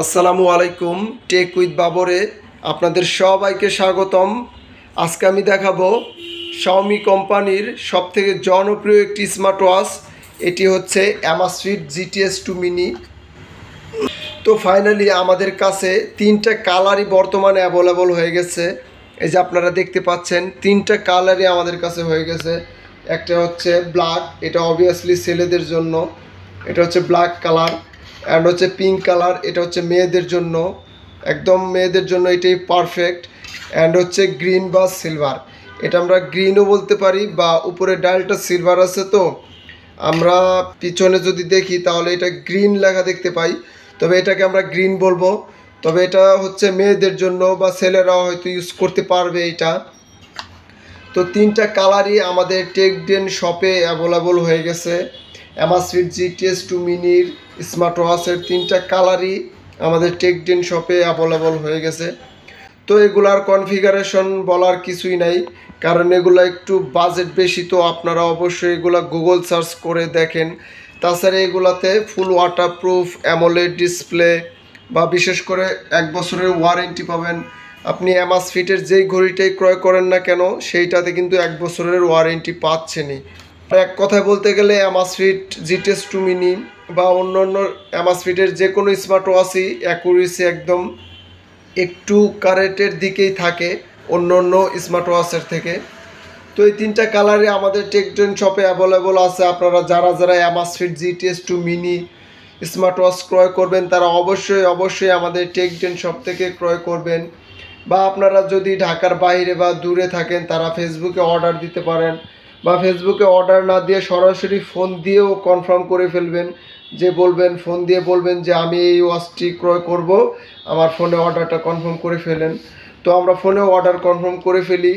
আসসালামু আলাইকুম। Take with বাবরে আপনাদের সবাইকে স্বাগতম। আজকে আমি দেখাবো শাওমি কোম্পানির সবথেকে জনপ্রিয় একটি স্মার্ট ওয়াচ। এটি হচ্ছে Amazfit GTS 2 মিনি। তো ফাইনালি আমাদের কাছে তিনটা কালারই বর্তমানে অ্যাভেলেবল হয়ে গেছে। এই যে আপনারা দেখতে পাচ্ছেন তিনটা কালারই আমাদের কাছে হয়ে গেছে। একটা হচ্ছে ব্ল্যাক, এটা অবভিয়াসলি ছেলেদের জন্য, এটা হচ্ছে ব্ল্যাক কালার। অ্যান্ড হচ্ছে পিঙ্ক কালার, এটা হচ্ছে মেয়েদের জন্য, একদম মেয়েদের জন্য এটাই পারফেক্ট। অ্যান্ড হচ্ছে গ্রিন বা সিলভার, এটা আমরা গ্রিনও বলতে পারি বা উপরে ডায়ালটা সিলভার আছে, তো আমরা পিছনে যদি দেখি তাহলে এটা গ্রিন লেখা দেখতে পাই, তবে এটাকে আমরা গ্রিন বলবো। তবে এটা হচ্ছে মেয়েদের জন্য বা ছেলেরাও হয়তো ইউজ করতে পারবে এটা। তো তিনটা কালারই আমাদের টেকডেন শপে অ্যাভেলেবল হয়ে গেছে। Amazfit GTS 2 মিনির স্মার্ট ওয়াচের তিনটা কালারই আমাদের টেকডেন শপে অ্যাভেলেবল হয়ে গেছে। তো এগুলার কনফিগারেশন বলার কিছুই নাই, কারণ এগুলো একটু বাজেট বেশি, তো আপনারা অবশ্যই এগুলা গুগল সার্চ করে দেখেন। তাছাড়া এগুলাতে ফুল ওয়াটারপ্রুফ অ্যামোলেড ডিসপ্লে বা বিশেষ করে 1 বছরের ওয়ারেন্টি পাবেন। আপনি Amazfit'ের যেই ঘড়িটাই ক্রয় করেন না কেন সেইটাতে কিন্তু 1 বছরের ওয়ারেন্টি পাচ্ছেনই। এক কথায় বলতে গেলে Amazfit GTS 2 মিনি বা অন্য Amazfit'ের যে কোনো স্মার্ট ওয়াচই অ্যাকুরেসি একদম একটু কারেন্টের দিকেই থাকে অন্য স্মার্ট ওয়াচের থেকে। তো এই তিনটা কালারে আমাদের টেকডেন শপে অ্যাভেলেবল আছে। আপনারা যারা Amazfit GTS 2 mini smart watch ক্রয় করবেন তারা অবশ্যই আমাদের টেকডেন শপ থেকে ক্রয় করবেন। বা আপনারা যদি ঢাকার বাইরে বা দূরে থাকেন তারা ফেসবুকে অর্ডার দিতে পারেন, বা ফেসবুকে অর্ডার না দিয়ে সরাসরি ফোন দিয়েও কনফার্ম করে ফেলবেন। যে বলবেন, ফোন দিয়ে বলবেন যে আমি এই ওয়াচটি ক্রয় করব, আমার ফোনে অর্ডারটা কনফার্ম করে ফেলেন। তো আমরা ফোনেও অর্ডার কনফার্ম করে ফেলি।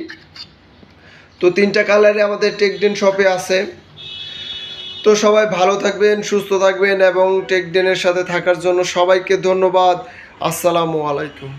তো তিনটা কালারে আমাদের টেকডেন শপে আছে। তো সবাই ভালো থাকবেন, সুস্থ থাকবেন এবং টেকডেনের সাথে থাকার জন্য সবাইকে ধন্যবাদ। আসসালামু আলাইকুম।